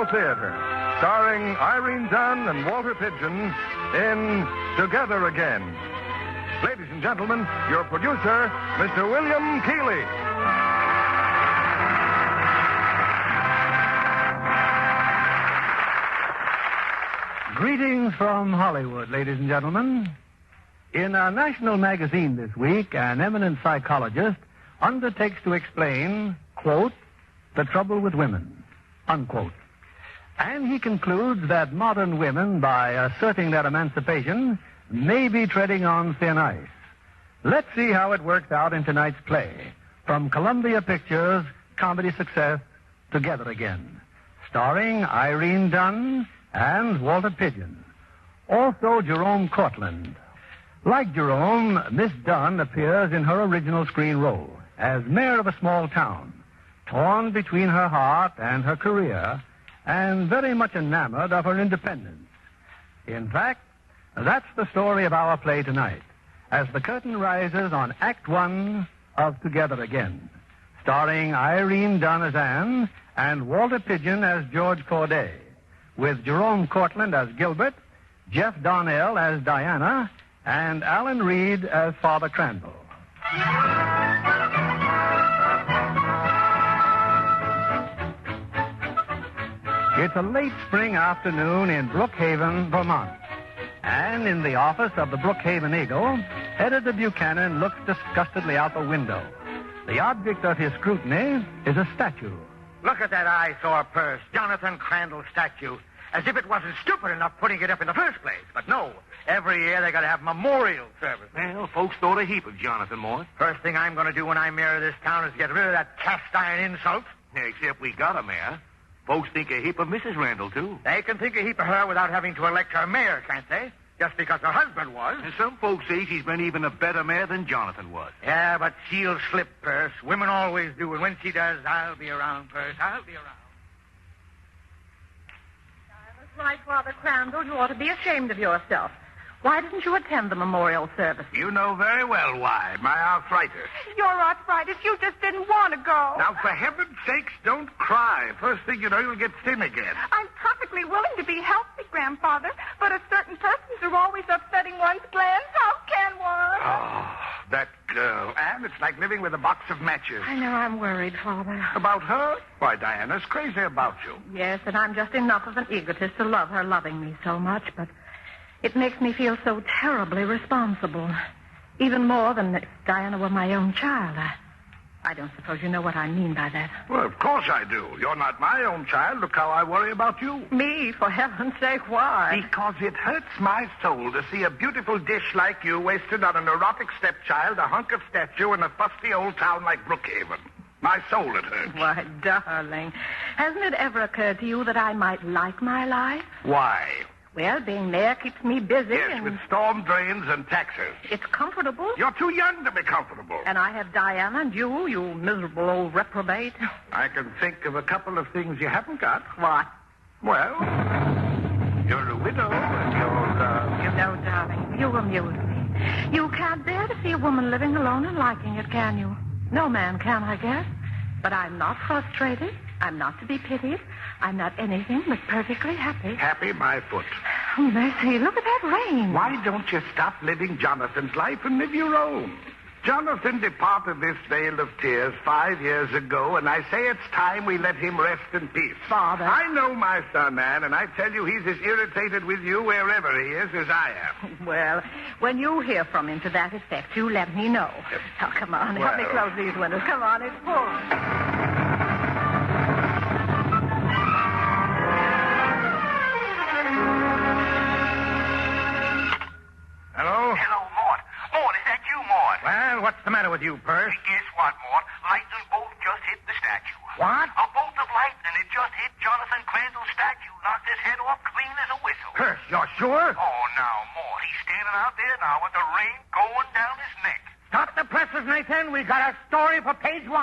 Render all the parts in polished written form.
National Theater, starring Irene Dunne and Walter Pidgeon in Together Again. Ladies and gentlemen, your producer, Mr. William Keighley. Greetings from Hollywood, ladies and gentlemen. In a national magazine this week, an eminent psychologist undertakes to explain, quote, the trouble with women, unquote. And he concludes that modern women, by asserting their emancipation, may be treading on thin ice. Let's see how it works out in tonight's play. From Columbia Pictures' comedy success, Together Again, starring Irene Dunne and Walter Pidgeon. Also Jerome Cortland. Like Jerome, Miss Dunne appears in her original screen role as mayor of a small town, torn between her heart and her career, and very much enamored of her independence. In fact, that's the story of our play tonight, as the curtain rises on Act One of Together Again, starring Irene Dunne as Anne and Walter Pidgeon as George Corday, with Jerome Cortland as Gilbert, Jeff Donnell as Diana, and Alan Reed as Father Crandall. It's a late spring afternoon in Brookhaven, Vermont. And in the office of the Brookhaven Eagle, Editor Buchanan looks disgustedly out the window. The object of his scrutiny is a statue. Look at that eyesore purse, Jonathan Crandall statue. As if it wasn't stupid enough putting it up in the first place. But no, every year they got to have memorial service. Well, folks thought a heap of Jonathan Moore. First thing I'm going to do when I mayor this town is get rid of that cast iron insult. Except we got a mayor. Folks think a heap of Mrs. Randall, too. They can think a heap of her without having to elect her mayor, can't they? Just because her husband was. And some folks say she's been even a better mayor than Jonathan was. Yeah, but she'll slip, Purse. Women always do. And when she does, I'll be around, Purse. I'll be around. Right, Father Crandall, you ought to be ashamed of yourself. Why didn't you attend the memorial service? You know very well why. My arthritis. Your arthritis, you just didn't want to go. Now, for heaven's sakes, don't cry. First thing you know, you'll get thin again. I'm perfectly willing to be healthy, Grandfather, but a certain persons are always upsetting one's glands. How can one? Oh, that girl. Anne, it's like living with a box of matches. I know I'm worried, Father. About her? Why, Diana's crazy about you. Yes, and I'm just enough of an egotist to love her loving me so much, but it makes me feel so terribly responsible. Even more than if Diana were my own child. I don't suppose you know what I mean by that. Well, of course I do. You're not my own child. Look how I worry about you. Me? For heaven's sake, why? Because it hurts my soul to see a beautiful dish like you wasted on a neurotic stepchild, a hunk of statue, in a fusty old town like Brookhaven. My soul, it hurts. Why, darling, hasn't it ever occurred to you that I might like my life? Why? Well, being mayor keeps me busy. Yes, with storm drains and taxes. It's comfortable. You're too young to be comfortable. And I have Diana and you miserable old reprobate. I can think of a couple of things you haven't got. What? Well, you're a widow and you're, You know, darling, you amuse me. You can't bear to see a woman living alone and liking it, can you? No man can, I guess. But I'm not frustrated. I'm not to be pitied. I'm not anything but perfectly happy. Happy, my foot. Oh, mercy, look at that rain. Why don't you stop living Jonathan's life and live your own? Jonathan departed this vale of tears 5 years ago, and I say it's time we let him rest in peace. Father. I know my son, Anne, and I tell you he's as irritated with you wherever he is as I am. Well, when you hear from him to that effect, you let me know. Oh, come on, help me close these windows. Come on, it's full. Hello? Hello, Mort. Mort, is that you, Mort? Well, what's the matter with you, Purse? Guess what, Mort? Lightning bolt just hit the statue. What? A bolt of lightning. It just hit Jonathan Crandall's statue. Knocked his head off clean as a whistle. Purse, you're sure? Oh, now, Mort. He's standing out there now with the rain going down his neck. Stop the presses, Nathan. We got a story for page 1.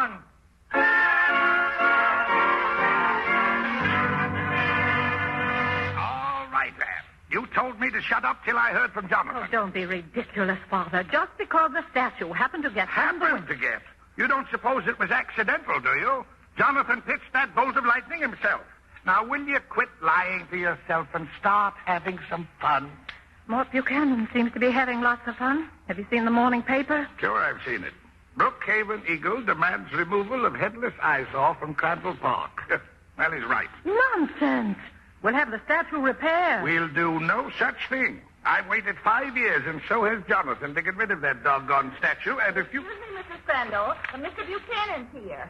All right, Anne. You told me to shut up till I heard from Jonathan. Oh, don't be ridiculous, Father. Just because the statue happened to get... Happened to get? You don't suppose it was accidental, do you? Jonathan pitched that bolt of lightning himself. Now, will you quit lying to yourself and start having some fun? Mort Buchanan seems to be having lots of fun. Have you seen the morning paper? Sure, I've seen it. Brookhaven Eagle demands removal of headless eyesore from Crandall Park. Well, he's right. Nonsense. We'll have the statue repaired. We'll do no such thing. I've waited 5 years, and so has Jonathan, to get rid of that doggone statue, and if you... Excuse me, Mrs. Crandall. Mr. Buchanan's here.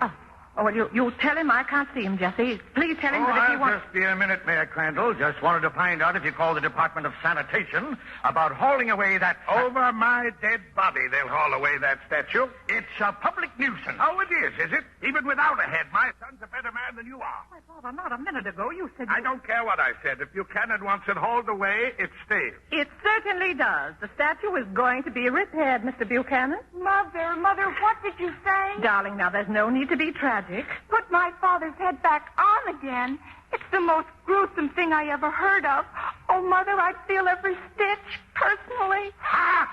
Oh, well, you tell him I can't see him, Jessie. Please tell him that if he I'll wants... just be a minute, Mayor Crandall. Just wanted to find out if you called the Department of Sanitation about hauling away that... Over my dead body, they'll haul away that statue. It's a public nuisance. Oh, it is it? Even without a head, my son's a better man than you are. My father, not a minute ago you said... I don't care what I said. If Buchanan wants it hauled away, it stays. It certainly does. The statue is going to be repaired, Mr. Buchanan. Mother, what did you say? Darling, now, there's no need to be tragic. Put my father's head back on again. It's the most gruesome thing I ever heard of. Oh, Mother, I'd feel every stitch, personally. Ha!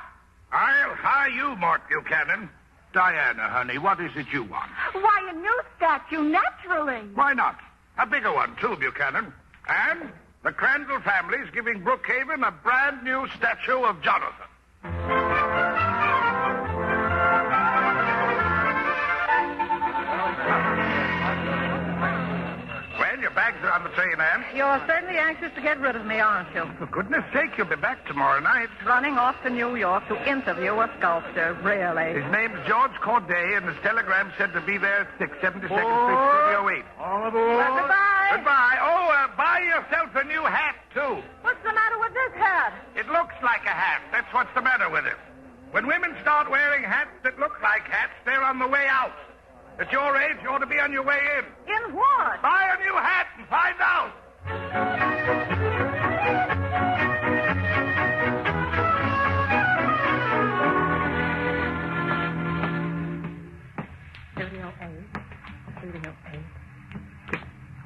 I'll hire you, Mort Buchanan. Diana, honey, what is it you want? Why, a new statue, naturally. Why not? A bigger one, too, Buchanan. And the Crandall family's giving Brookhaven a brand new statue of Jonathan. Well, your bags are on the train, Anne. You're certainly anxious to get rid of me, aren't you? For goodness sake, you'll be back tomorrow night. Running off to New York to interview a sculptor, really. His name's George Corday, and his telegram said to be there at 672nd Street, Studio 8. All aboard. Well, goodbye. Goodbye. Oh, buy yourself a new hat, too. What's the matter with this hat? It looks like a hat. That's what's the matter with it. When women start wearing hats that look like hats, they're on the way out. At your age, you ought to be on your way in. In what? Buy a new hat and find out. Studio 8.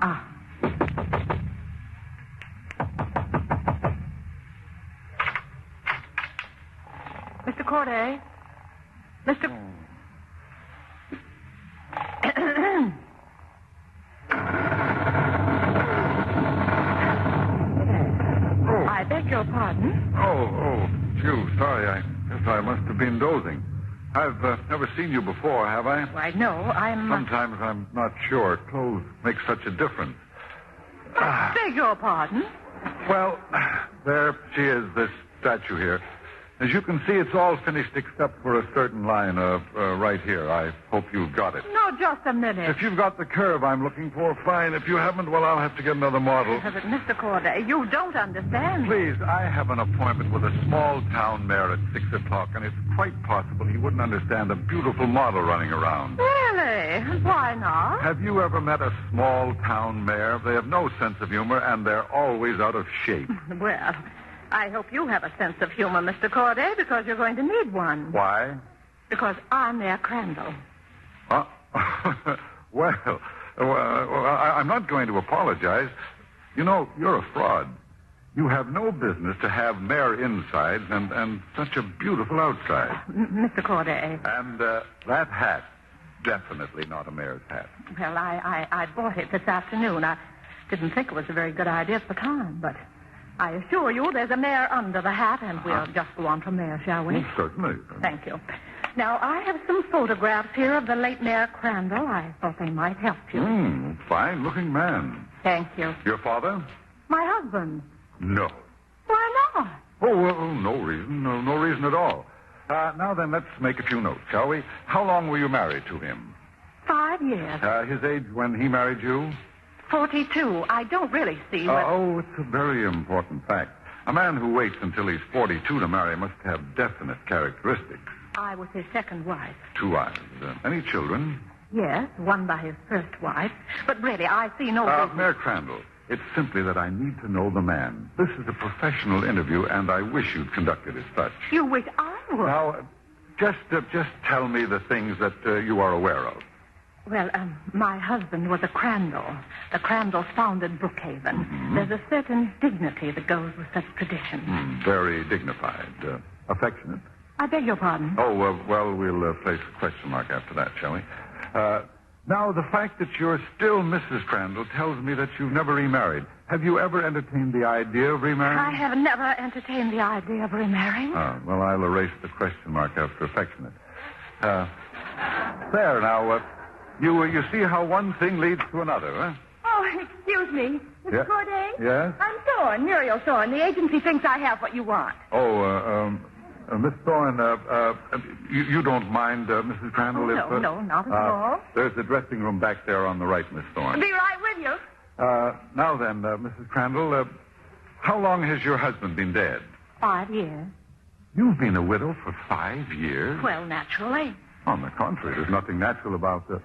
Ah. Mr. Corday? Mr. I beg your pardon? Phew, sorry. I guess I must have been dozing. I've never seen you before, have I? Why, no, I'm... Sometimes I'm not sure. Clothes make such a difference. Beg your pardon? Well, there she is, this statue here. As you can see, it's all finished except for a certain line right here. I hope you've got it. No, just a minute. If you've got the curve I'm looking for, fine. If you haven't, well, I'll have to get another model. But, Mr. Corday, you don't understand. Please, I have an appointment with a small-town mayor at 6 o'clock, and it's quite possible he wouldn't understand a beautiful model running around. Really? Why not? Have you ever met a small-town mayor? They have no sense of humor, and they're always out of shape. Well, I hope you have a sense of humor, Mr. Corday, because you're going to need one. Why? Because I'm Mayor Crandall. Well, I'm not going to apologize. You know, you're a fraud. You have no business to have mayor insides and such a beautiful outside. Mr. Corday. And that hat, definitely not a mayor's hat. Well, I bought it this afternoon. I didn't think it was a very good idea at the time, but I assure you there's a mayor under the hat, and we'll just go on from there, shall we? Certainly. Thank you. Now, I have some photographs here of the late Mayor Crandall. I thought they might help you. Fine-looking man. Thank you. Your father? My husband. No. Why not? Oh, well, no reason. No reason at all. Now then, let's make a few notes, shall we? How long were you married to him? 5 years. His age when he married you? 42. I don't really see what... it's a very important fact. A man who waits until he's 42 to marry must have definite characteristics. I was his second wife. 2 wives. Any children? Yes, one by his first wife. But really, I see no... Mayor Crandall, it's simply that I need to know the man. This is a professional interview, and I wish you'd conduct it as such. You wish I would? Now, just tell me the things that you are aware of. Well, my husband was a Crandall. The Crandalls founded Brookhaven. Mm-hmm. There's a certain dignity that goes with such tradition. Very dignified. Affectionate? I beg your pardon? Oh, well, we'll place a question mark after that, shall we? Now, the fact that you're still Mrs. Crandall tells me that you've never remarried. Have you ever entertained the idea of remarrying? I have never entertained the idea of remarrying. Oh, well, I'll erase the question mark after affectionate. There, now, you see how one thing leads to another, huh? Oh, excuse me. Mr. Corday? Yes? I'm Thorne, Muriel Thorne. The agency thinks I have what you want. Oh, Miss Thorne, you don't mind, Mrs. Crandall? No, not at all. There's the dressing room back there on the right, Miss Thorne. I'll be right with you. Now then, Mrs. Crandall, how long has your husband been dead? 5 years. You've been a widow for 5 years? Well, naturally. On the contrary, there's nothing natural about this.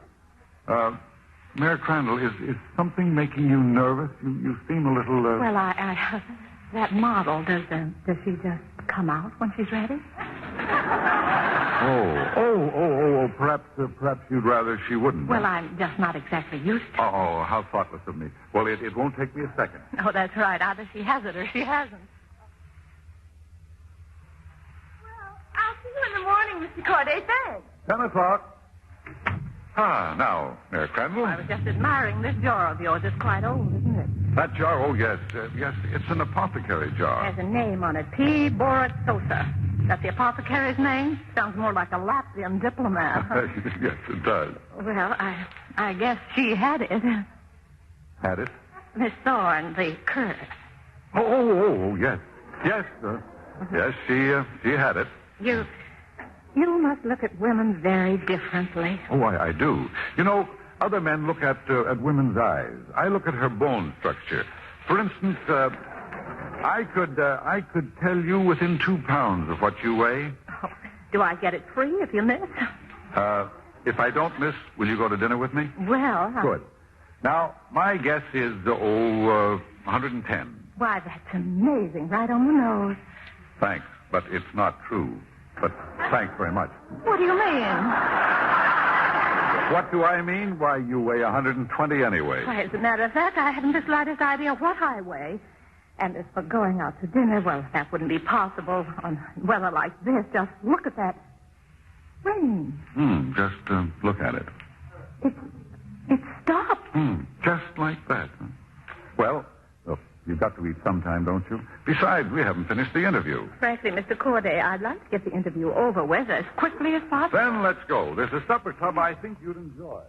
Mayor Crandall, is something making you nervous? You seem a little... Well, I that model, does she just come out when she's ready? Oh, perhaps you'd rather she wouldn't. Well, I'm just not exactly used to it. Oh, how thoughtless of me. Well, it won't take me a second. Oh, that's right. Either she has it or she hasn't. Well, I'll see you in the morning, Mr. Corday. Thanks. 10 o'clock. Now, Mayor Crandall. I was just admiring this jar of yours. It's quite old, isn't it? That jar? Oh, yes. Yes, it's an apothecary jar. There's a name on it. P. Borat Sosa. That's the apothecary's name? Sounds more like a Latvian diplomat. Yes, it does. Well, I guess she had it. Had it? Miss Thorne, the curse. Oh, yes. Yes, yes, she had it. You must look at women very differently. Oh, I do. You know, other men look at women's eyes. I look at her bone structure. For instance, I could tell you within 2 pounds of what you weigh. Oh, do I get it free if you miss? If I don't miss, will you go to dinner with me? Well, Good. Now, my guess is, 110. Why, that's amazing. Right on the nose. Thanks, but it's not true. But thanks very much. What do you mean? What do I mean? Why, you weigh 120 anyway. Why, as a matter of fact, I haven't the slightest idea what I weigh. And as for going out to dinner, well, that wouldn't be possible on weather like this. Just look at that ring. Just look at it. It stopped. Just like that. Well, look, you've got to eat sometime, don't you? Besides, we haven't finished the interview. Frankly, Mr. Corday, I'd like to get the interview over with as quickly as possible. Then let's go. There's a supper club I think you'd enjoy.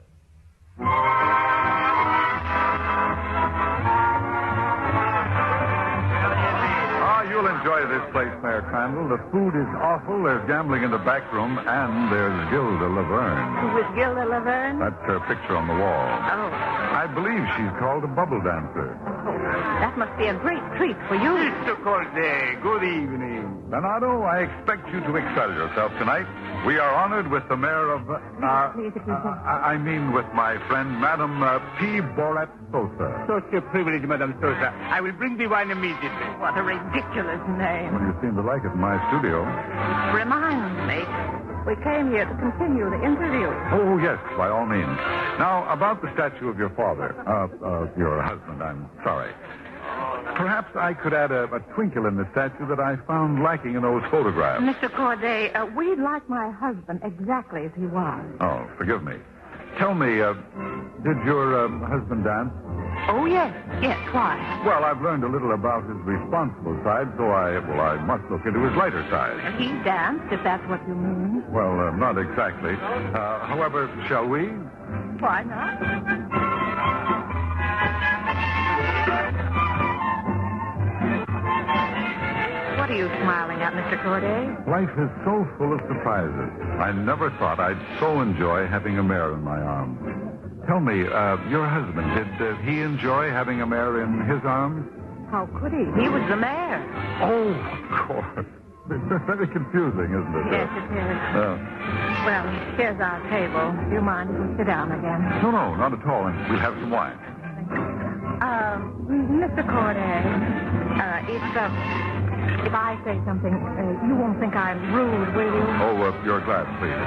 You'll enjoy this place, Mayor Crandall. The food is awful. There's gambling in the back room, and there's Gilda Laverne. Who is Gilda Laverne? That's her picture on the wall. Oh. I believe she's called a bubble dancer. Oh, that must be a great treat for you. Mr. Corday, good evening. Bernardo, I expect you to excite yourself tonight. We are honored with the mayor of... I mean with my friend, Madam P. Borat Sosa. Such a privilege, Madam Sosa. I will bring the wine immediately. What a ridiculous name. Well, you seem to like it in my studio. Reminds me, we came here to continue the interview. Oh, yes, by all means. Now, about the statue of your father, your husband, I'm sorry. Perhaps I could add a twinkle in the statue that I found lacking in those photographs. Mr. Corday, we'd like my husband exactly as he was. Oh, forgive me. Tell me, did your husband dance? Oh, yes, why? Well, I've learned a little about his responsible side, so I must look into his lighter side. He danced, if that's what you mean. Well, not exactly. However, shall we? Why not? What are you smiling at, Mr. Corday? Life is so full of surprises. I never thought I'd so enjoy having a mare in my arms. Tell me, your husband, did he enjoy having a mare in his arms? How could he? He was the mayor. Oh, of course. It's very confusing, isn't it? Yes, it is. Well, here's our table. Do you mind if we sit down again? No, not at all. And we'll have some wine. Mr. Corday, If I say something, you won't think I'm rude, will you? Oh, your glass, please.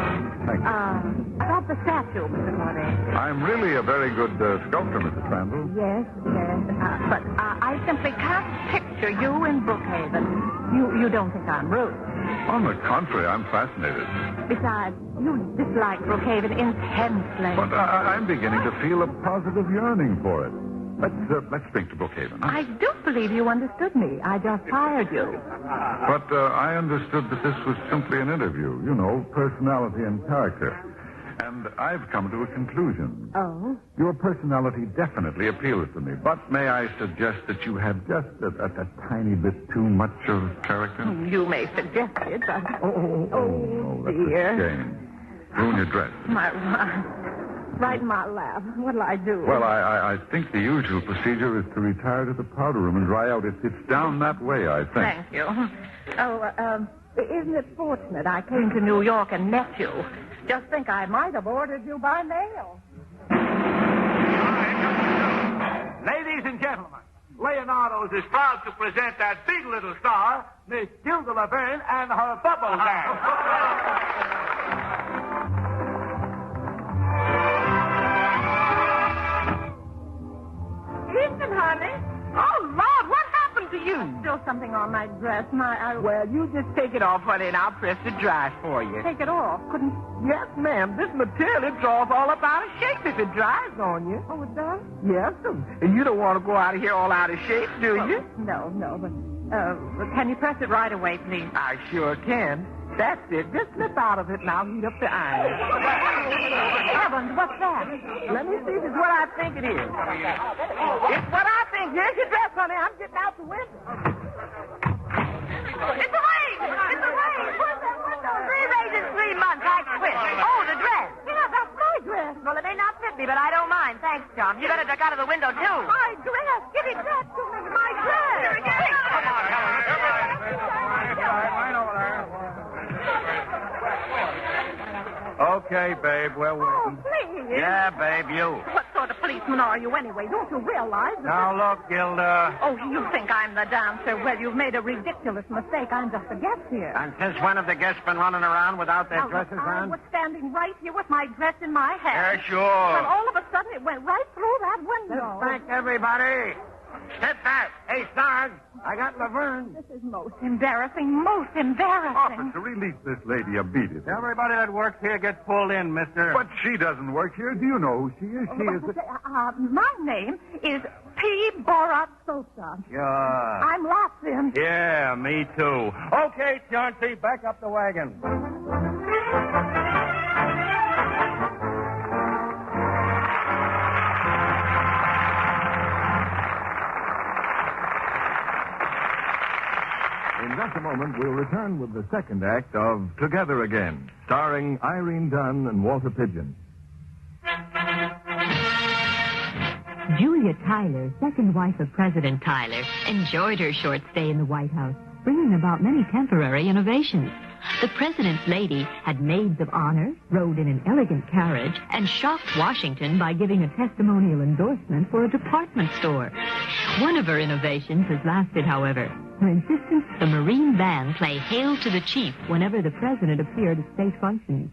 Thank you. About the statue, Mr. Corday. I'm really a very good sculptor, Mrs. Crandall. Yes. But I simply can't picture you in Brookhaven. You don't think I'm rude. On the contrary, I'm fascinated. Besides, you dislike Brookhaven intensely. But I'm beginning to feel a positive yearning for it. Let's drink to Brookhaven. Huh? I do believe you understood me. I just hired you. But I understood that this was simply an interview. You know, personality and character. And I've come to a conclusion. Oh? Your personality definitely appeals to me. But may I suggest that you have just a tiny bit too much of character? You may suggest it, but... Oh, that's dear. a shame. Ruin your dress. Right in my lap. What'll I do? Well, I think the usual procedure is to retire to the powder room and dry out. It's down that way, I think. Thank you. Isn't it fortunate I came to New York and met you? Just think I might have ordered you by mail. Ladies and gentlemen, Leonardo's is proud to present that big little star, Miss Gilda Laverne and her bubble dance. Listen, honey. Oh, Lord, what happened to you? Still something on my dress. Well, you just take it off, honey, and I'll press the dry for you. Take it off. Couldn't... Yes, ma'am. This material, it draws all up out of shape if it dries on you. Oh, it does? Yes, and you don't want to go out of here all out of shape, do you? No, but... can you press it right away, please? I sure can. That's it. Just slip out of it and I'll heat up the iron. Heavens, what's that? Let me see if it's what I think it is. It's what I think. Here's your dress, honey. I'm getting out the window. It's a raise! It's a raise! Where's that window? 3 raises, 3 months. I quit. Oh, the dress. Yeah, that's my dress. Well, it may not fit me, but I don't mind. Thanks, John. You better duck out of the window, too. My dress. Give it back to me. My dress. Come on, Helen. Right over there. Okay, babe, we're waiting. Oh, please. Yeah, babe, you. What sort of policeman are you anyway? Don't you realize that... Now, look, Gilda. Oh, you think I'm the dancer? Well, you've made a ridiculous mistake. I'm just a guest here. And since when have the guests been running around without their Now, dresses I on? was standing right here with my dress in my hand. Yeah, sure. And all of a sudden, it went right through that window. Thank everybody. Step back. Hey, Sarge, I got Laverne. This is most embarrassing, most embarrassing. Officer, release this lady a beat it. Everybody that works here gets pulled in, mister. But she doesn't work here. Do you know who she is? She is... My name is P. Borat Sosa. Sure. I'm lost in. Yeah, me too. Okay, Chauncey, back up the wagon. In just a moment, we'll return with the second act of Together Again, starring Irene Dunne and Walter Pidgeon. Julia Tyler, second wife of President Tyler, enjoyed her short stay in the White House, bringing about many temporary innovations. The president's lady had maids of honor, rode in an elegant carriage, and shocked Washington by giving a testimonial endorsement for a department store. One of her innovations has lasted, however. Her insistence the Marine Band play Hail to the Chief whenever the president appeared at state functions.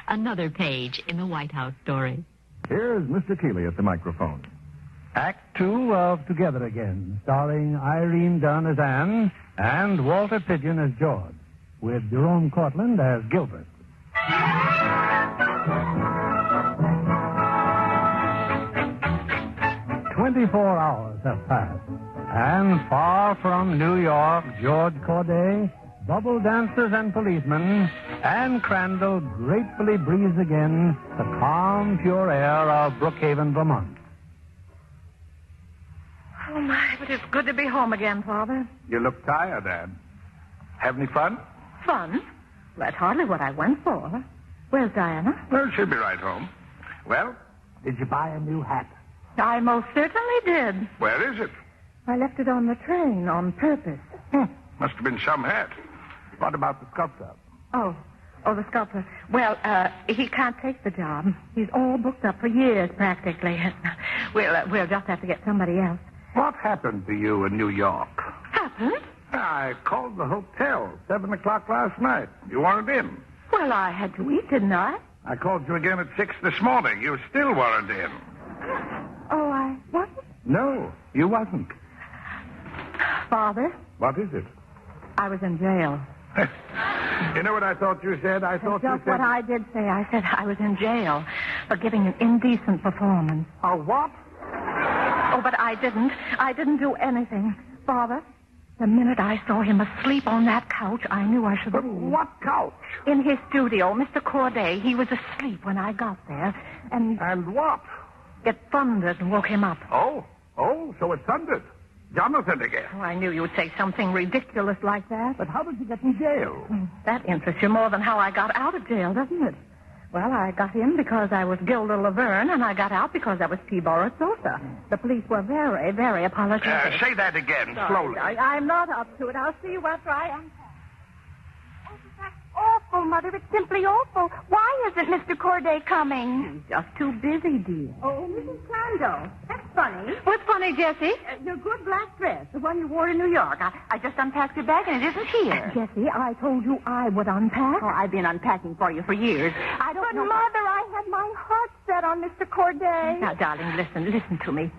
Another page in the White House story. Here's Mr. Keeley at the microphone. Act 2 of Together Again, starring Irene Dunne as Anne and Walter Pidgeon as George, with Jerome Cortland as Gilbert. 24 hours have passed, and far from New York, George Corday, bubble dancers and policemen, and Crandall gratefully breathes again the calm, pure air of Brookhaven, Vermont. Oh, my, but it's good to be home again, Father. You look tired, Anne. Have any fun? Fun? Well, that's hardly what I went for. Where's Diana? Well, she'll be right home. Well, did you buy a new hat? I most certainly did. Where is it? I left it on the train on purpose. Must have been some hat. What about the sculptor? Oh, the sculptor. Well, he can't take the job. He's all booked up for years, practically. We'll just have to get somebody else. What happened to you in New York? Happened? I called the hotel 7 o'clock last night. You weren't in. Well, I had to eat, didn't I? I called you again at 6 this morning. You still weren't in. Oh, I wasn't? No, you wasn't. Father, What is it? I was in jail. You know what I thought you said? I thought you Just said... what I did say. I said I was in jail for giving an indecent performance. A what? Oh, but I didn't. I didn't do anything. Father, the minute I saw him asleep on that couch, I knew I should But leave. what couch? In his studio, Mr. Corday, he was asleep when I got there, and And what? it thundered and woke him up. Oh, so it thundered. Jonathan again. Oh, I knew you would say something ridiculous like that. But how did you get in jail? That interests you more than how I got out of jail, doesn't it? Well, I got in because I was Gilda Laverne, and I got out because I was P. Boris Sosa. The police were very, very apologetic. Say that again, slowly. I'm not up to it. I'll see you after I am. Oh, that's awful, Mother. It's simply awful. Why isn't Mr. Corday coming? He's just too busy, dear. Oh, Mrs. Crandall. That's funny. What's funny, Jessie? Your good black dress, the one you wore in New York. I just unpacked your bag and it isn't here. Jessie, I told you I would unpack. Oh, I've been unpacking for you for years. I don't But, know. Mother, I had my heart set on Mr. Corday. Now, darling, listen to me.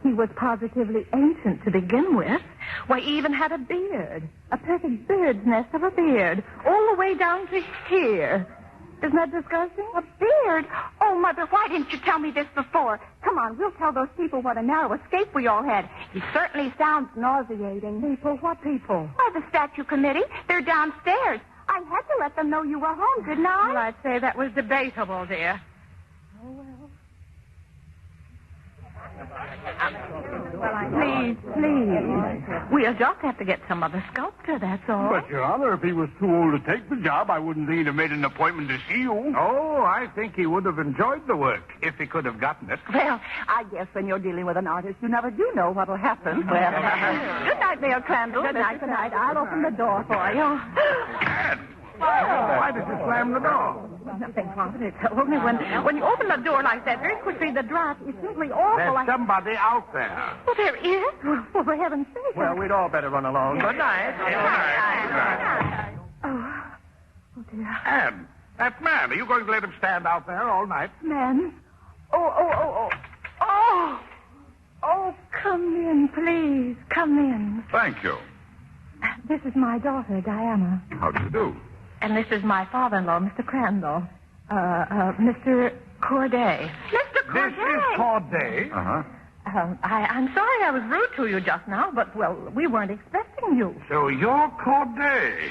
He was positively ancient to begin with. Why, he even had a beard. A perfect bird's nest of a beard. All the way down to here. Isn't that disgusting? A beard? Oh, Mother, why didn't you tell me this before? Come on, we'll tell those people what a narrow escape we all had. He certainly sounds nauseating. People? What people? Why, the statue committee. They're downstairs. I had to let them know you were home, didn't I? Well, I'd say that was debatable, dear. Oh, well. Please. We'll just have to get some other sculptor, that's all. But, Your Honor, if he was too old to take the job, I wouldn't think he'd have made an appointment to see you. Oh, I think he would have enjoyed the work if he could have gotten it. Well, I guess when you're dealing with an artist, you never do know what'll happen. Well, good night, Mayor Crandall. Good night. I'll open the door for you. Anne, why did you slam the door? Nothing, Father. It's only when you open the door like that very quickly, the draft is simply awful. There's somebody out there. Oh, there is? Well, for heaven's sake. Well, we'd all better run along. Good night. Oh, dear. Anne, that man, are you going to let him stand out there all night? Man. Oh, come in, please. Come in. Thank you. This is my daughter, Diana. How do you do? And this is my father-in-law, Mr. Crandall. Mr. Corday. Mr. Corday. This is Corday. Uh-huh. I'm sorry I was rude to you just now, but, well, we weren't expecting you. So you're Corday.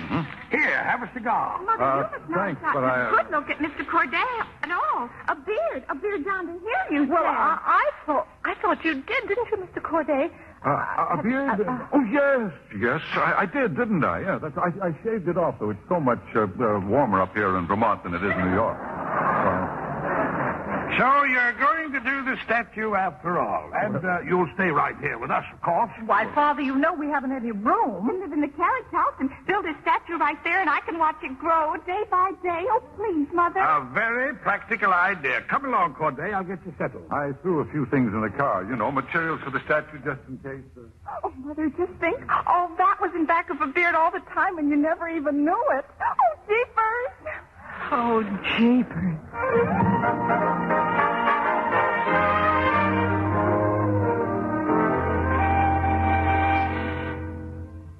Here, have a cigar. Mother, you must not thanks, stop. but I- You couldn't look at Mr. Corday at all. A beard down to here, you Well, said. I thought you did, didn't you, Mr. Corday? A beard? Oh, yes, I did, didn't I? Yeah, I shaved it off, though. It's so much warmer up here in Vermont than it is in New York. So you're going to do the statue after all. And you'll stay right here with us, of course. Why, Father, you know we haven't any room. We can live in the carriage house and build a statue right there, and I can watch it grow day by day. Oh, please, Mother. A very practical idea. Come along, Corday. I'll get you settled. I threw a few things in the car, materials for the statue just in case. Oh, Mother, just think. All that was in back of a beard all the time, and you never even knew it. Oh, jeepers. Oh, jeepers.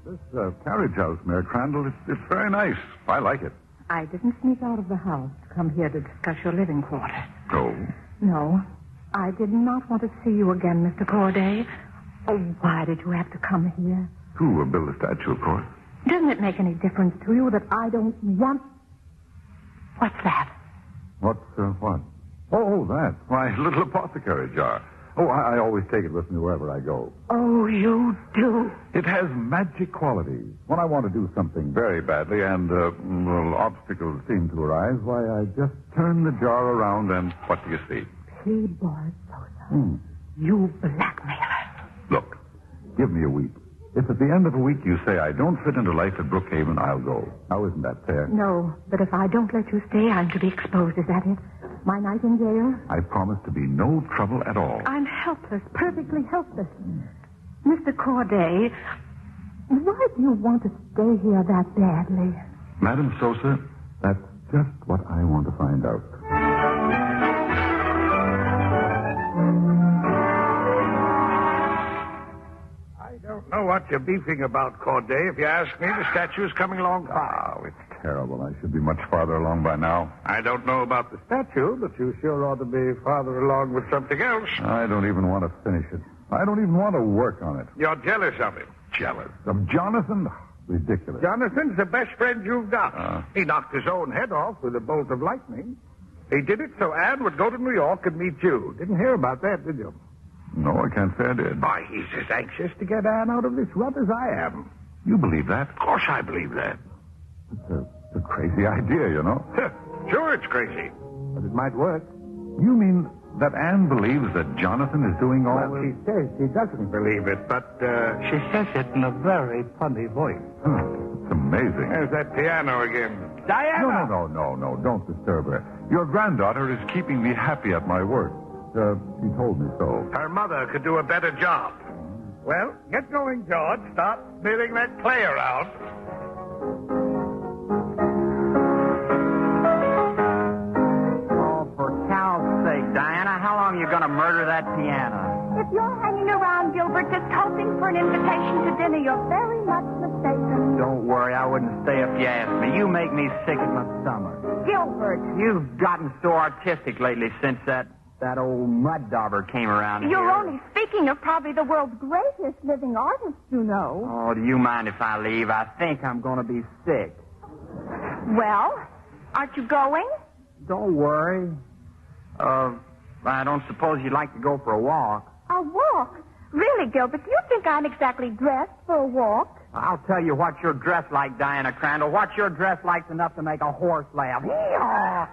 This carriage house, Mayor Crandall, it's very nice. I like it. I didn't sneak out of the house to come here to discuss your living quarters. Oh? No, I did not want to see you again, Mr. Corday. Oh, why did you have to come here? To build a statue, of course. Doesn't it make any difference to you that I don't want... What's that? What's, what? Oh, that. My little apothecary jar. Oh, I always take it with me wherever I go. Oh, you do? It has magic qualities. When I want to do something very badly and, obstacles seem to arise, why, I just turn the jar around and what do you see? P. Boris Sosa. You blackmailer. Look, give me a week. If at the end of a week you say I don't fit into life at Brookhaven, I'll go. Now, isn't that fair? No, but if I don't let you stay, I'm to be exposed. Is that it? My night in jail? I promise to be no trouble at all. I'm helpless, perfectly helpless. Mr. Corday, Why do you want to stay here that badly? Madam Sosa, that's just what I want to find out. I don't know what you're beefing about, Corday. If you ask me, the statue's coming along fine. Oh, it's terrible. I should be much farther along by now. I don't know about the statue, but you sure ought to be farther along with something else. I don't even want to finish it. I don't even want to work on it. You're jealous of him. Jealous of Jonathan? Ridiculous. Jonathan's the best friend you've got. He knocked his own head off with a bolt of lightning. He did it so Anne would go to New York and meet you. Didn't hear about that, did you? No, I can't say I did. Why, he's as anxious to get Anne out of this rut as I am. You believe that? Of course I believe that. It's a crazy idea, you know. Sure, it's crazy. But it might work. You mean that Anne believes that Jonathan is doing all Well, this? she says she doesn't believe it, but she says it in a very funny voice. It's amazing. There's that piano again. Diana! No. Don't disturb her. Your granddaughter is keeping me happy at my work. She told me so. Her mother could do a better job. Well, get going, George. Stop spinning that clay around. Oh, for cow's sake, Diana, how long are you going to murder that piano? If you're hanging around, Gilbert, just hoping for an invitation to dinner, you're very much mistaken. Don't worry, I wouldn't stay if you asked me. You make me sick at my stomach. Gilbert. You've gotten so artistic lately since that old mud dauber came around You're here. only speaking of probably the world's greatest living artist, you know. Oh, do you mind if I leave? I think I'm going to be sick. Well, aren't you going? Don't worry. I don't suppose you'd like to go for a walk. A walk? Really, Gilbert, do you think I'm exactly dressed for a walk? I'll tell you what you're dressed like, Diana Crandall. What you're dressed like's enough to make a horse laugh. Hee-haw!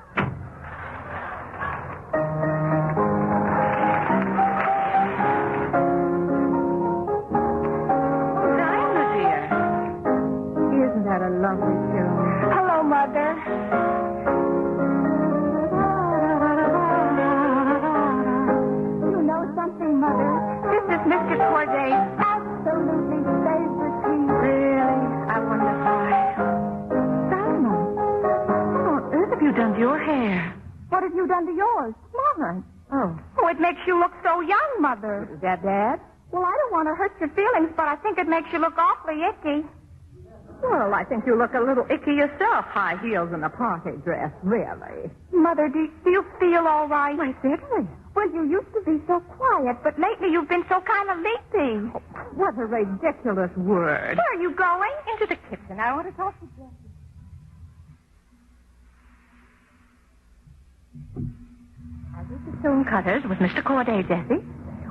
That a lovely tune. Hello, Mother. You know something, Mother? This is Mr. Corday's absolutely favorite piece. Really? I wonder why. Diamond, what on earth have you done to your hair? What have you done to yours? Mine. Oh. Oh, it makes you look so young, Mother. Is that bad? Well, I don't want to hurt your feelings, but I think it makes you look awfully icky. Well, I think you look a little icky yourself, high heels and a party dress, really. Mother, do you feel all right? Why, certainly. Well, you used to be so quiet, but lately you've been so kind of leapy. Oh, what a ridiculous word. Where are you going? Into the kitchen. I want to talk to Jessie. Now, this is Stone Cutters with Mr. Corday, Jessie.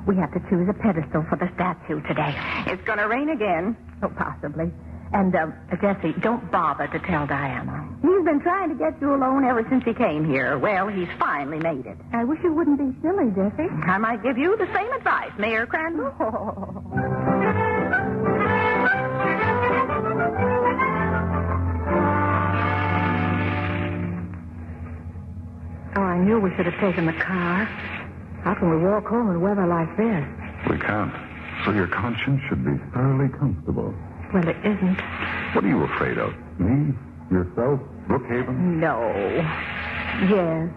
We have to choose a pedestal for the statue today. It's going to rain again. Oh, possibly. And, Jessie, don't bother to tell Diana. He's been trying to get you alone ever since he came here. Well, he's finally made it. I wish you wouldn't be silly, Jessie. I might give you the same advice, Mayor Crandall. Oh, I knew we should have taken the car. How can we walk home in weather like this? We can't. So your conscience should be thoroughly comfortable. Well, it isn't. What are you afraid of? Me? Yourself? Brookhaven? No. Yes.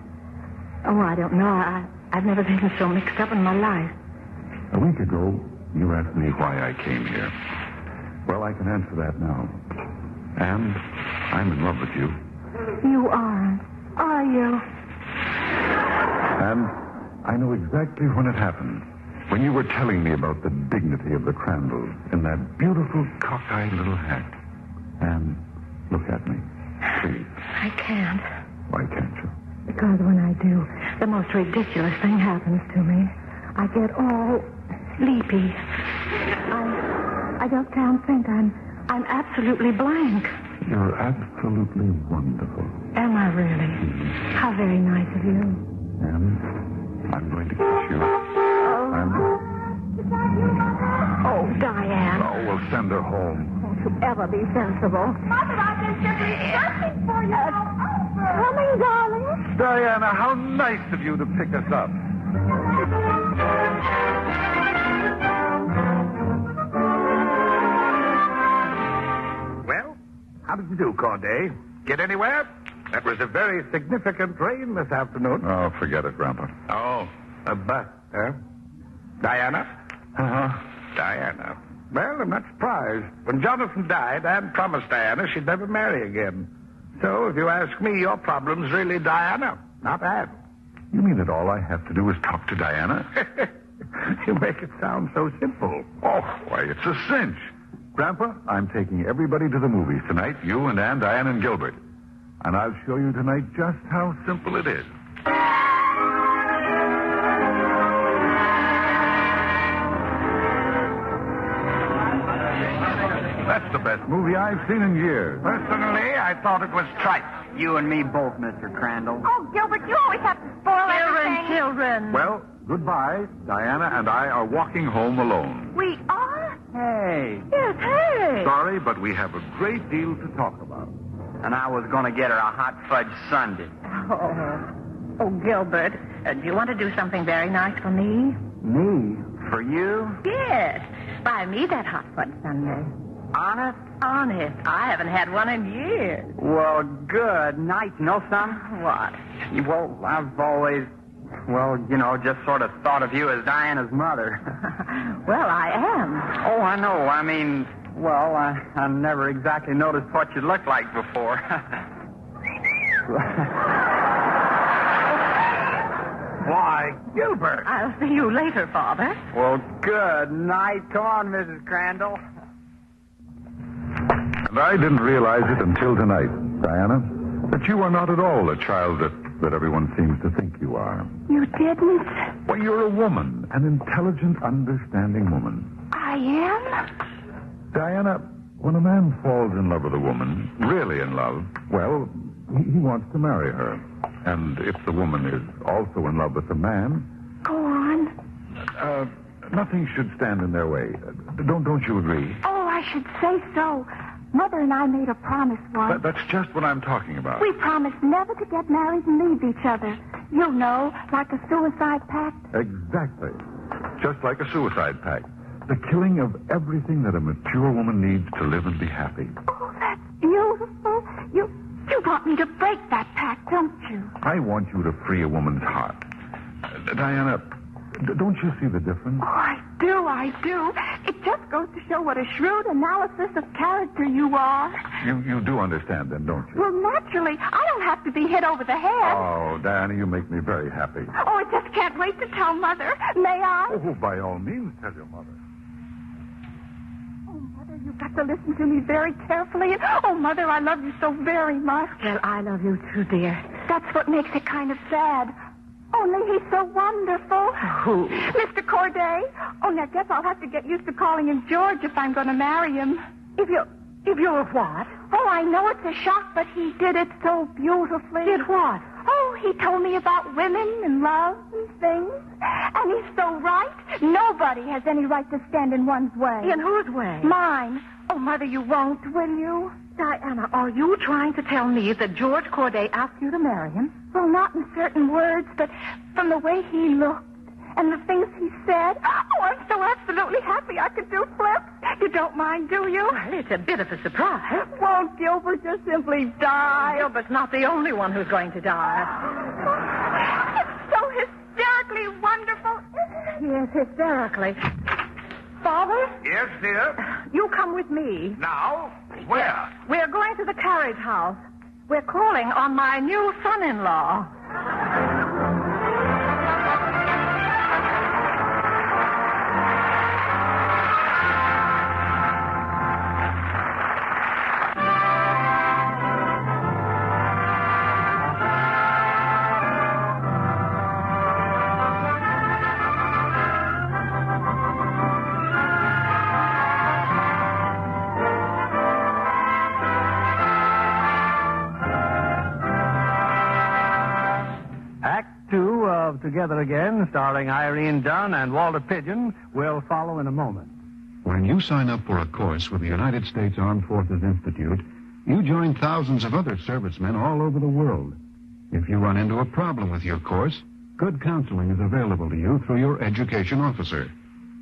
Oh, I don't know. I've never been so mixed up in my life. A week ago, you asked me why I came here. Well, I can answer that now. And I'm in love with you. You aren't, are you? And I know exactly when it happened. When you were telling me about the dignity of the Crandalls in that beautiful cockeyed little hat. And look at me, please. I can't. Why can't you? Because when I do, the most ridiculous thing happens to me. I get all leapy. I just can't think. I'm absolutely blank. You're absolutely wonderful. Am I really? How very nice of you. And I'm going to kiss you. Oh, Diane. Oh, we'll send her home. Won't you ever be sensible? Mother, I've been simply searching for you all over. Coming, darling. Diana, how nice of you to pick us up. How did you do, Corday? Get anywhere? That was a very significant rain this afternoon. Oh, forget it, Grandpa. Oh, a bus, huh? Diana? Uh-huh. Diana. Well, I'm not surprised. When Jonathan died, Anne promised Diana she'd never marry again. So, if you ask me, your problem's really Diana, not Anne. You mean that all I have to do is talk to Diana? You make it sound so simple. Oh, why, it's a cinch. Grandpa, I'm taking everybody to the movies tonight, you and Anne, Diane, and Gilbert. And I'll show you tonight just how simple it is. That's the best movie I've seen in years. Personally, I thought it was trite. You and me both, Mr. Crandall. Oh, Gilbert, you always have to spoil everything. Children. Well, goodbye. Diana and I are walking home alone. We are? Hey. Yes, hey. Sorry, but we have a great deal to talk about. And I was going to get her a hot fudge sundae. Oh, Gilbert, do you want to do something very nice for me? Me? For you? Yes. Buy me that hot fudge sundae. Honest? Honest. I haven't had one in years. Well, good night. You know something? What? Well, I've always, just sort of thought of you as Diana's mother. Well, I am. Oh, I know. I mean, well, I never exactly noticed what you looked like before. Why, Gilbert. I'll see you later, Father. Well, good night. Come on, Mrs. Crandall. And I didn't realize it until tonight, Diana, that you are not at all the child that everyone seems to think you are. You didn't? Well, you're a woman, an intelligent, understanding woman. I am? Diana, when a man falls in love with a woman, really in love, well, he wants to marry her. And if the woman is also in love with the man... Go on. Nothing should stand in their way. Don't you agree? Oh, I should say so. Mother and I made a promise once. That's just what I'm talking about. We promised never to get married and leave each other. You know, like a suicide pact. Exactly. Just like a suicide pact. The killing of everything that a mature woman needs to live and be happy. Oh, that's beautiful. You want me to break that pact, don't you? I want you to free a woman's heart. Diana, don't you see the difference? Oh, I do. It just goes to show what a shrewd analysis of character you are. You do understand then, don't you? Well, naturally. I don't have to be hit over the head. Oh, Diana, you make me very happy. Oh, I just can't wait to tell Mother. May I? Oh, by all means, tell your mother. Oh, Mother, you've got to listen to me very carefully. Oh, Mother, I love you so very much. Well, I love you too, dear. That's what makes it kind of sad. Only he's so wonderful. Who? Mr. Corday. Only I guess I'll have to get used to calling him George if I'm going to marry him. If you're what? Oh, I know it's a shock, but he did it so beautifully. Did what? Oh, he told me about women and love and things. And he's so right. Nobody has any right to stand in one's way. In whose way? Mine. Oh, Mother, you won't, will you? Diana, are you trying to tell me that George Corday asked you to marry him? Well, not in certain words, but from the way he looked and the things he said. Oh, I'm so absolutely happy I could do flips. You don't mind, do you? Well, it's a bit of a surprise. Won't Gilbert just simply die? Gilbert's not the only one who's going to die. It's so hysterically wonderful, isn't it? Yes, hysterically. Father? Yes, dear? You come with me. Now? Where? We're going to the carriage house. We're calling on my new son-in-law. Together Again, starring Irene Dunne and Walter Pidgeon, will follow in a moment. When you sign up for a course with the United States Armed Forces Institute, you join thousands of other servicemen all over the world. If you run into a problem with your course, good counseling is available to you through your education officer.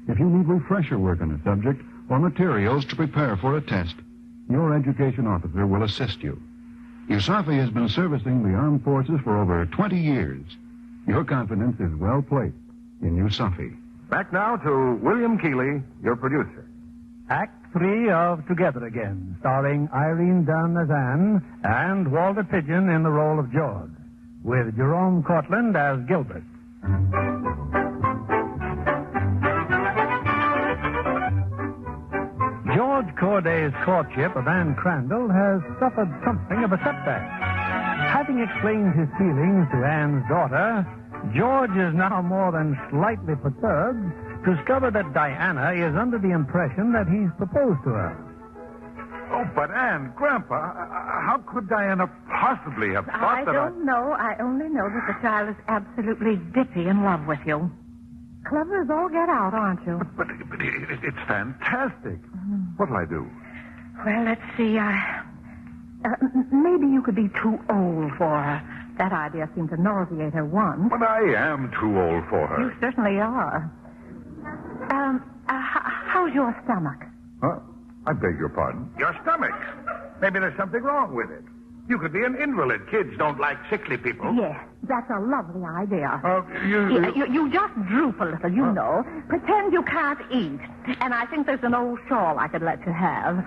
If you need refresher work on a subject or materials to prepare for a test, your education officer will assist you. USAFI has been servicing the armed forces for over 20 years. Your confidence is well placed in USAFI. Back now to William Keeley, your producer. Act 3 of Together Again, starring Irene Dunne as Anne and Walter Pidgeon in the role of George, with Jerome Cortland as Gilbert. George Corday's courtship of Anne Crandall has suffered something of a setback. Having explained his feelings to Anne's daughter, George is now more than slightly perturbed to discover that Diana is under the impression that he's proposed to her. Oh, but Anne, Grandpa, how could Diana possibly have thought that I don't know. I only know that the child is absolutely dippy in love with you. Clever as all get out, aren't you? But it's fantastic. What'll I do? Well, let's see. Maybe you could be too old for her. That idea seemed to nauseate her once. But I am too old for her. You certainly are. How's your stomach? Huh? I beg your pardon? Your stomach. Maybe there's something wrong with it. You could be an invalid. Kids don't like sickly people. Yes, that's a lovely idea. You just droop a little, you know. Pretend you can't eat. And I think there's an old shawl I could let you have.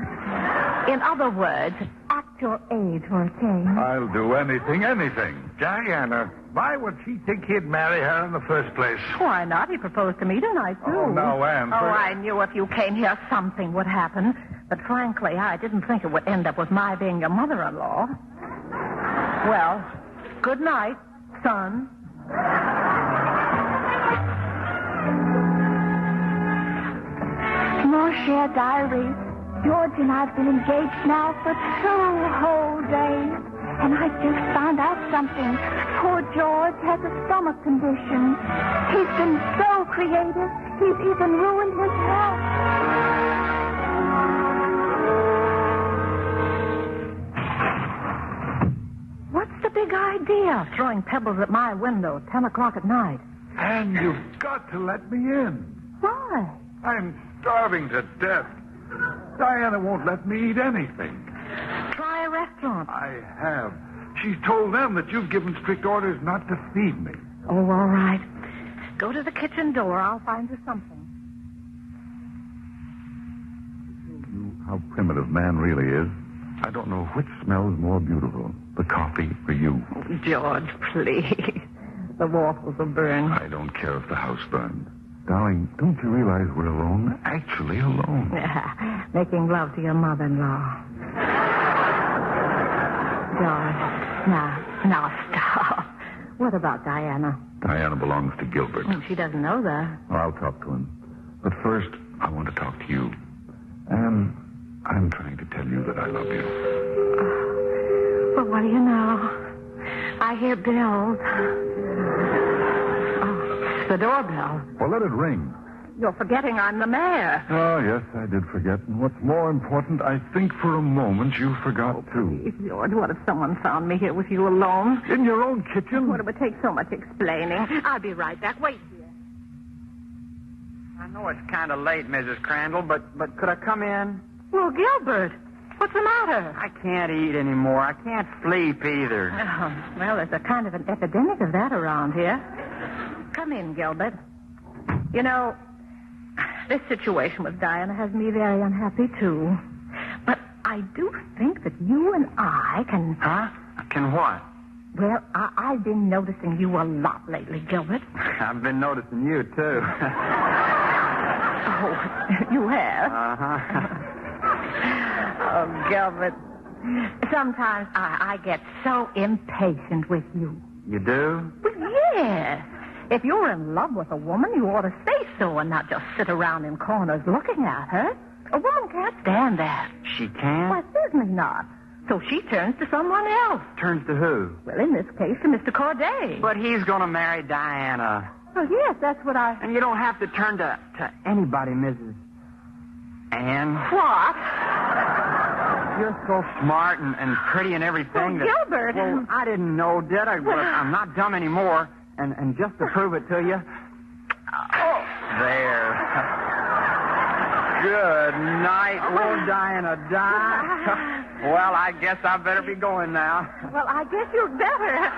In other words, act your age for a change. I'll do anything. Diana, why would she think he'd marry her in the first place? Why not? He proposed to me tonight, too. Oh, now, Anne. I knew if you came here, something would happen. But frankly, I didn't think it would end up with my being your mother-in-law. Well, good night, son. More shared diaries. George and I have been engaged now for 2 whole days. And I just found out something. Poor George has a stomach condition. He's been so creative, he's even ruined his health. What's the big idea of throwing pebbles at my window at 10 o'clock at night? Anne, you've got to let me in. Why? I'm starving to death. Diana won't let me eat anything. Try a restaurant. I have. She's told them that you've given strict orders not to feed me. Oh, all right. Go to the kitchen door. I'll find you something. How primitive man really is. I don't know which smells more beautiful, the coffee or you. Oh, George, please. The waffles will burn. I don't care if the house burns. Darling, don't you realize we're alone? Actually alone. Making love to your mother-in-law. George, now stop. What about Diana? Diana belongs to Gilbert. She doesn't know that. Well, I'll talk to him. But first, I want to talk to you. And I'm trying to tell you that I love you. Well, what do you know? I hear bells. The doorbell. Well, let it ring. You're forgetting I'm the mayor. Oh, yes, I did forget. And what's more important, I think for a moment you forgot, too. Please, George, what if someone found me here with you alone? In your own kitchen? Well, it would take so much explaining. I'll be right back. Wait here. I know it's kind of late, Mrs. Crandall, but could I come in? Well, Gilbert, what's the matter? I can't eat anymore. I can't sleep either. Oh, well, there's a kind of an epidemic of that around here. Come in, Gilbert. You know, this situation with Diana has me very unhappy, too. But I do think that you and I can... Huh? Can what? Well, I've been noticing you a lot lately, Gilbert. I've been noticing you, too. Oh, you have? Uh-huh. Oh, Gilbert, sometimes I get so impatient with you. You do? Well, yes. If you're in love with a woman, you ought to say so and not just sit around in corners looking at her. A woman can't stand that. She can't? Why, certainly not. So she turns to someone else. Turns to who? Well, in this case, to Mr. Corday. But he's going to marry Diana. Well, yes, that's what I... And you don't have to turn to anybody, Mrs. Anne. What? You're so smart and pretty and everything. Oh, Gilbert. Well, I didn't know, did I? Well, I'm not dumb anymore. And just to prove it to you... Oh, there. Good night. Won't Diana die? Well, I guess I better be going now. Well, I guess you'd better.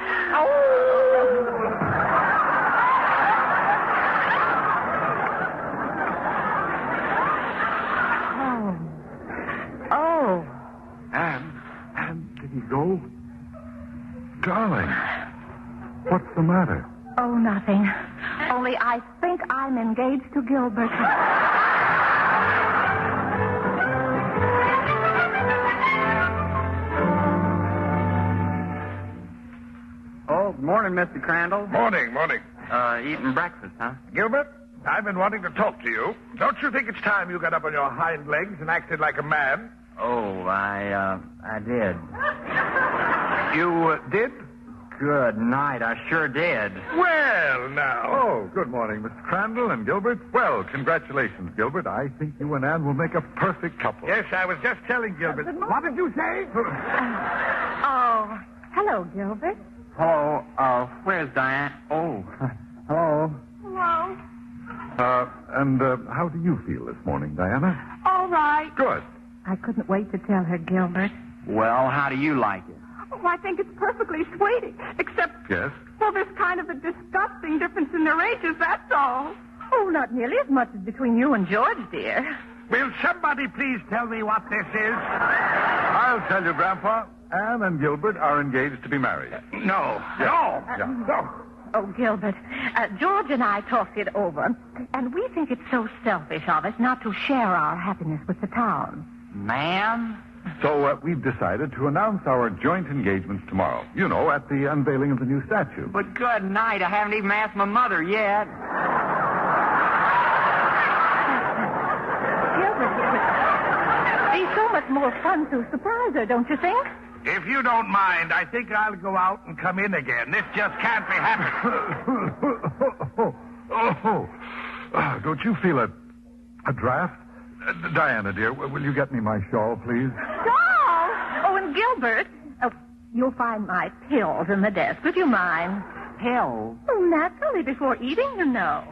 Oh. Anne, did he go? Darling, what's the matter? Oh, nothing. Only I think I'm engaged to Gilbert. Oh, morning, Mr. Crandall. Morning. Eating breakfast, huh? Gilbert, I've been wanting to talk to you. Don't you think it's time you got up on your hind legs and acted like a man? Oh, I did. You did? Good night. I sure did. Well, now. Oh, good morning, Mr. Crandall and Gilbert. Well, congratulations, Gilbert. I think you and Anne will make a perfect couple. Yes, I was just telling Gilbert. What did you say? Oh, hello, Gilbert. Hello. Where's Diane? Oh, hello. Hello. And how do you feel this morning, Diana? All right. Good. I couldn't wait to tell her, Gilbert. Well, how do you like it? Oh, I think it's perfectly sweet, except Yes? for this kind of a disgusting difference in their ages, that's all. Oh, not nearly as much as between you and George, dear. Will somebody please tell me what this is? I'll tell you, Grandpa. Anne and Gilbert are engaged to be married. No. Oh, Gilbert, George and I talked it over, and we think it's so selfish of us not to share our happiness with the town. Ma'am? So we've decided to announce our joint engagements tomorrow. You know, at the unveiling of the new statue. But good night. I haven't even asked my mother yet. Gilbert, it would be so much more fun to surprise her, don't you think? If you don't mind, I think I'll go out and come in again. This just can't be happening. Don't you feel a draft? Diana, dear, will you get me my shawl, please? Shawl? Oh, and Gilbert, you'll find my pills in the desk. Would you mind? Pills? Oh, naturally, before eating, you know.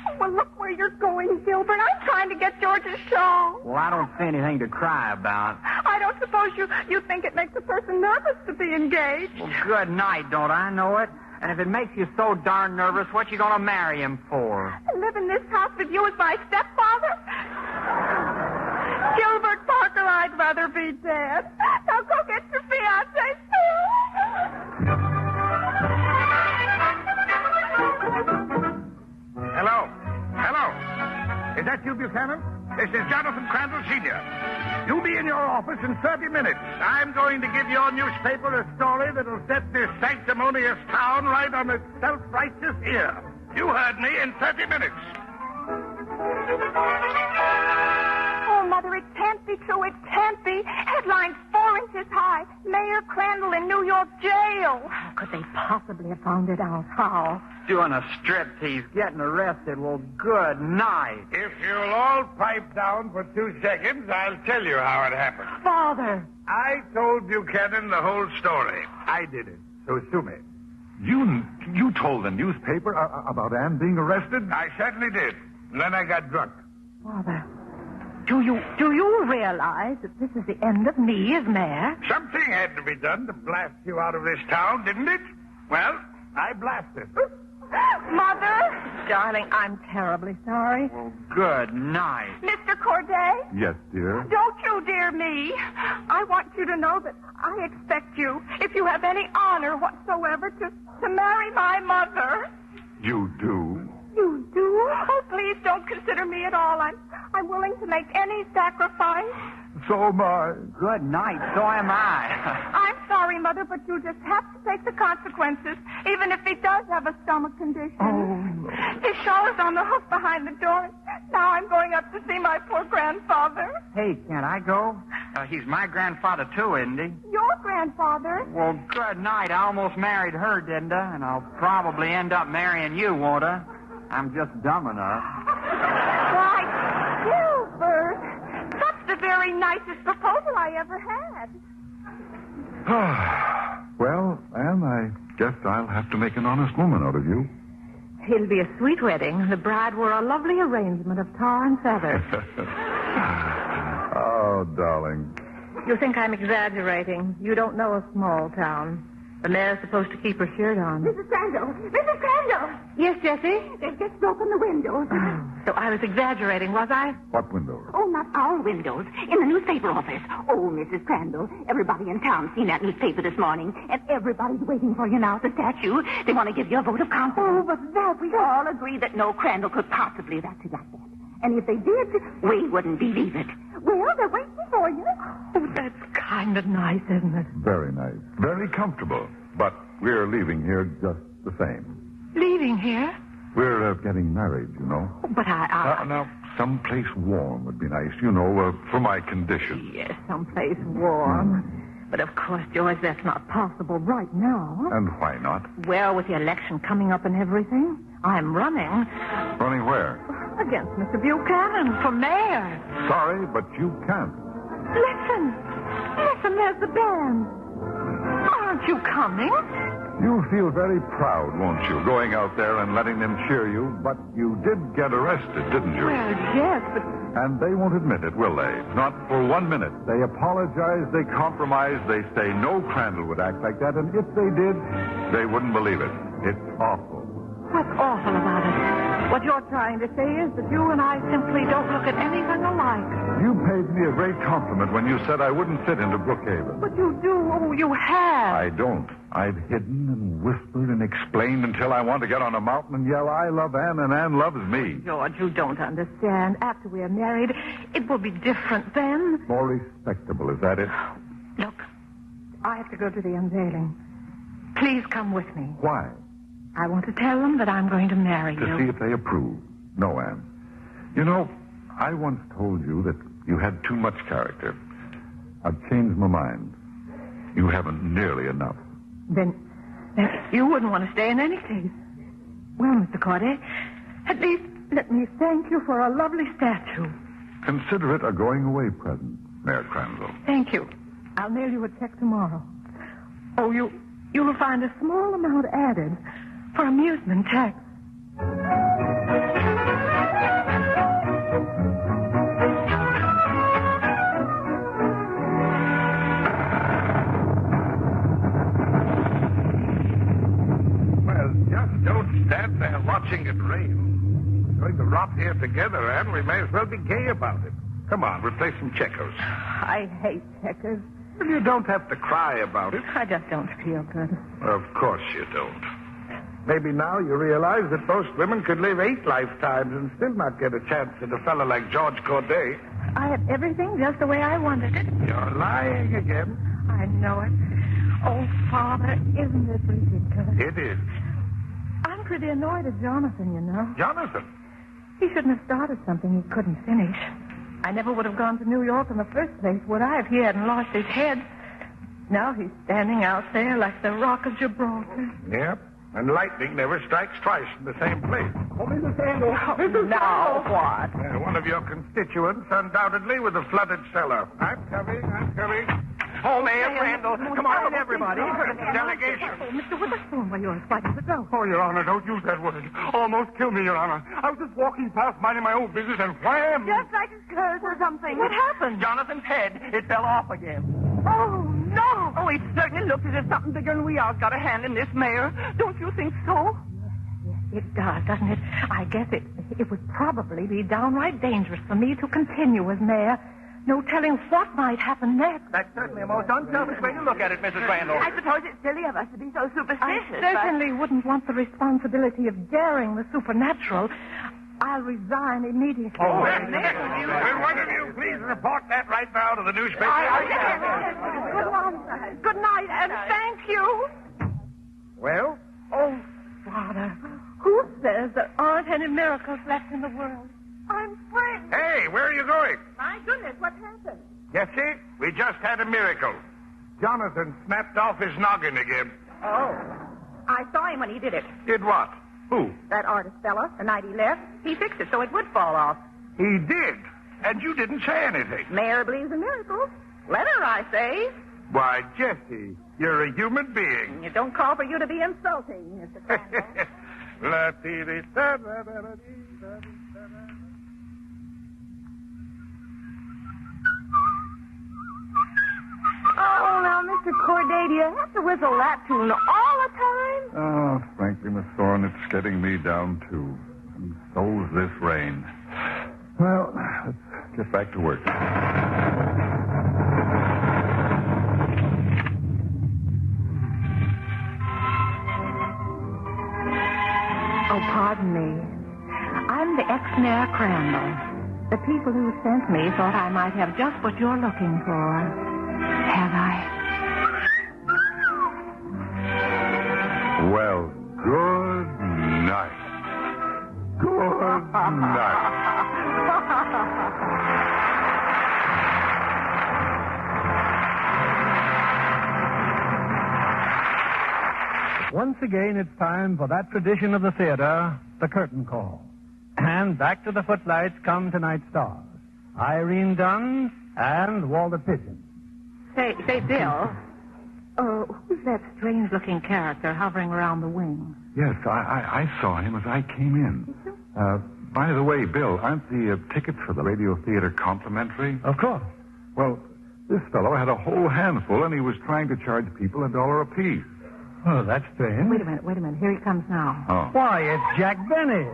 Oh, well, look where you're going, Gilbert. I'm trying to get George's shawl. Well, I don't see anything to cry about. I don't suppose you think it makes a person nervous to be engaged. Well, good night, don't I know it? And if it makes you so darn nervous, what you gonna marry him for? Live in this house with you as my stepfather? Gilbert Parker, I'd rather be dead. Now go get your fiancé, Hello. Is that you, Buchanan? This is Jonathan Crandall, Sr. You'll be in your office in 30 minutes. I'm going to give your newspaper a story that'll set this sanctimonious town right on its self-righteous ear. You heard me, in 30 minutes. Oh, Mother, it can't be true. It can't be. Headlines 4 inches high. Mayor Crandall in New York jail. How could they possibly have found it out? How? Doing a striptease, getting arrested. Well, good night. If you'll all pipe down for 2 seconds, I'll tell you how it happened. Father. I told Buchanan the whole story. I did it. So sue me. You told the newspaper about Anne being arrested? I certainly did. And then I got drunk. Father, do you realize that this is the end of me as mayor? Something had to be done to blast you out of this town, didn't it? Well, I blasted. Mother? Darling, I'm terribly sorry. Well, good night. Mr. Corday? Yes, dear. Don't you dear me. I want you to know that I expect you, if you have any honor whatsoever, to marry my mother. You do? You do? Oh, please don't consider me at all. I'm willing to make any sacrifice. So am I. Good night. So am I. I'm sorry, Mother, but you just have to take the consequences, even if he does have a stomach condition. Oh, no. His shawl is on the hook behind the door. Now I'm going up to see my poor grandfather. Hey, can't I go? He's my grandfather, too, isn't he? Your grandfather? Well, good night. I almost married her, didn't I? And I'll probably end up marrying you, won't I? I'm just dumb enough. Why, Gilbert, that's the very nicest proposal I ever had. Well, Anne, I guess I'll have to make an honest woman out of you. It'll be a sweet wedding. The bride wore a lovely arrangement of tar and feather. Oh, darling. You think I'm exaggerating. You don't know a small town. The mayor's supposed to keep her shirt on. Mrs. Crandall! Mrs. Crandall! Yes, Jessie? They've just broken the windows. So I was exaggerating, was I? What windows? Oh, not our windows. In the newspaper office. Oh, Mrs. Crandall, everybody in town's seen that newspaper this morning, and everybody's waiting for you now at the statue. They want to give you a vote of confidence. Oh, but that... We all agree that no Crandall could possibly have acted like that. And if they did, we wouldn't believe it. Well, they're waiting for you. Oh, that's kind of nice, isn't it? Very nice. Very comfortable. But we're leaving here just the same. Leaving here? We're getting married, you know. Oh, but I... Now, someplace warm would be nice, you know, for my condition. Yes, someplace warm. But of course, George, that's not possible right now. And why not? Well, with the election coming up and everything, I'm running. Running where? Against Mr. Buchanan for mayor. Sorry, but you can't. Listen, there's the band. Aren't you coming? You'll feel very proud, won't you, going out there and letting them cheer you? But you did get arrested, didn't you? Well, yes, but... And they won't admit it, will they? Not for 1 minute. They apologize, they compromise, they say no Crandall would act like that, and if they did, they wouldn't believe it. It's awful. What's awful about it? What you're trying to say is that you and I simply don't look at anything alike. You paid me a great compliment when you said I wouldn't fit into Brookhaven. But you do. Oh, you have. I don't. I've hidden and whispered and explained until I want to get on a mountain and yell, I love Anne and Anne loves me. George, you don't understand. After we're married, it will be different then. More respectable, is that it? Look, I have to go to the unveiling. Please come with me. Why? I want to tell them that I'm going to marry you. To see if they approve. No, Anne. You know, I once told you that you had too much character. I've changed my mind. You haven't nearly enough. Then you wouldn't want to stay in any case. Well, Mr. Corday, at least let me thank you for a lovely statue. Consider it a going-away present, Mayor Crandall. Thank you. I'll mail you a check tomorrow. Oh, you will find a small amount added for amusement tax. Just don't stand there watching it rain. We're going to rot here together, Anne. We may as well be gay about it. Come on, we'll play some checkers. I hate checkers. Well, you don't have to cry about it. I just don't feel good. Of course you don't. Maybe now you realize that most women could live 8 lifetimes and still not get a chance at a fellow like George Corday. I had everything just the way I wanted it. You're lying again. I know it. Oh, Father, isn't it ridiculous? It is. I'm pretty annoyed at Jonathan, you know. Jonathan? He shouldn't have started something he couldn't finish. I never would have gone to New York in the first place, would I, if he hadn't lost his head? Now he's standing out there like the Rock of Gibraltar. Yep. And lightning never strikes twice in the same place. Oh, Mrs. Crandall. Now what? One of your constituents, undoubtedly, with a flooded cellar. I'm coming. Oh, Mayor Crandall. Come on, everybody. Delegation. Oh, Mr. Witherspoon, why, you're as white as a ghost. Oh, Your Honor, don't use that word. Almost killed me, Your Honor. I was just walking past, minding my own business, and wham! Just like his curse or something. What happened? Jonathan's head. It fell off again. Oh, no. Oh, it certainly looks as if something bigger than we are got a hand in this, Mayor. Don't you think so? Yes, it does, doesn't it? I guess it would probably be downright dangerous for me to continue as mayor. No telling what might happen next. That's certainly a most unselfish way to look at it, Mrs. Crandall. I suppose it's silly of us to be so superstitious. I certainly wouldn't want the responsibility of daring the supernatural. I'll resign immediately. Oh, will one of you please report that right now to the newspaper? Good night, and thank you. Well? Oh, Father, who says there aren't any miracles left in the world? I'm free. Hey, where are you going? My goodness, what happened? Jessie, we just had a miracle. Jonathan snapped off his noggin again. Oh. I saw him when he did it. Did what? Who? That artist fella, the night he left. He fixed it so it would fall off. He did. And you didn't say anything. Mayor believes in miracles. Let her, I say. Why, Jessie, you're a human being. It don't call for you to be insulting, Mr. Crandall. Oh, now, Mr. Corday, do you have to whistle that tune all the time? Oh, frankly, Miss Thorne, it's getting me down, too. And so's this rain. Well, let's get back to work. Oh, pardon me. I'm the ex-mayor Crandall. The people who sent me thought I might have just what you're looking for. Have I? Well, good night. Good night. Once again, it's time for that tradition of the theater, the curtain call. And back to the footlights come tonight's stars, Irene Dunne and Walter Pidgeon. Say, Bill, who's that strange-looking character hovering around the wing? Yes, I saw him as I came in. By the way, Bill, aren't the tickets for the Radio Theater complimentary? Of course. Well, this fellow had a whole handful, and he was trying to charge people $1 apiece. Oh, that's strange. Wait a minute. Here he comes now. Oh. Why, it's Jack Benny.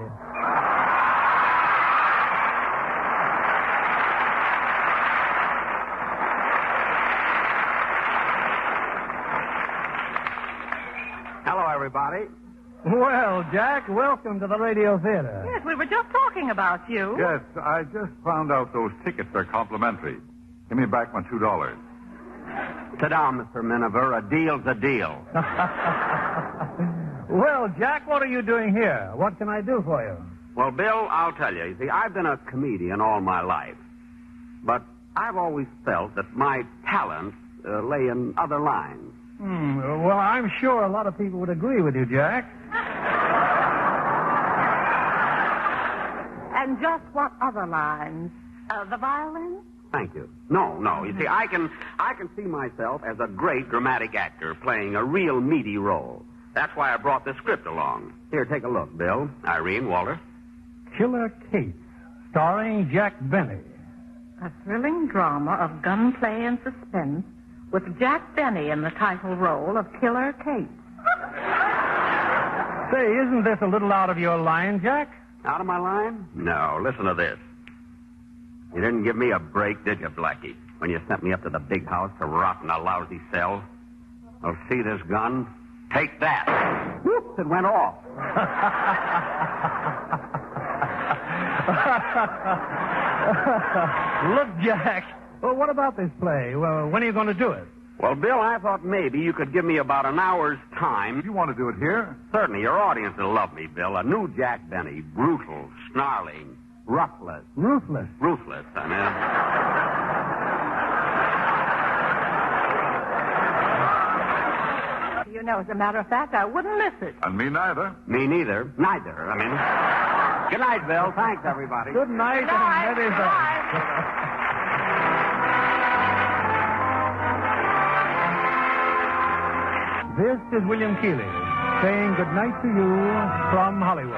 Hello, everybody. Well, Jack, welcome to the Radio Theater. Yes, we were just talking about you. Yes, I just found out those tickets are complimentary. Give me back my $2. Sit down, Mr. Miniver. A deal's a deal. Well, Jack, what are you doing here? What can I do for you? Well, Bill, I'll tell you. You see, I've been a comedian all my life. But I've always felt that my talents lay in other lines. Well, I'm sure a lot of people would agree with you, Jack. And just what other lines? The violin? Thank you. No. You see, I can see myself as a great dramatic actor playing a real meaty role. That's why I brought this script along. Here, take a look, Bill. Irene, Walter. Killer Kate, starring Jack Benny. A thrilling drama of gunplay and suspense with Jack Benny in the title role of Killer Kate. Say, isn't this a little out of your line, Jack? Out of my line? No, listen to this. You didn't give me a break, did you, Blackie? When you sent me up to the big house to rot in a lousy cell? Well, see this gun? Take that. Whoops, it went off. Look, Jack. Well, what about this play? Well, when are you going to do it? Well, Bill, I thought maybe you could give me about an hour's time. You want to do it here? Certainly. Your audience will love me, Bill. A new Jack Benny. Brutal, snarling, ruthless. Ruthless. Ruthless, I mean. You know, as a matter of fact, I wouldn't miss it. And me neither. Me neither. Neither, I mean. Good night, Bill. Thanks, everybody. Good night. Good night. Good night. This is William Keighley saying good night to you from Hollywood.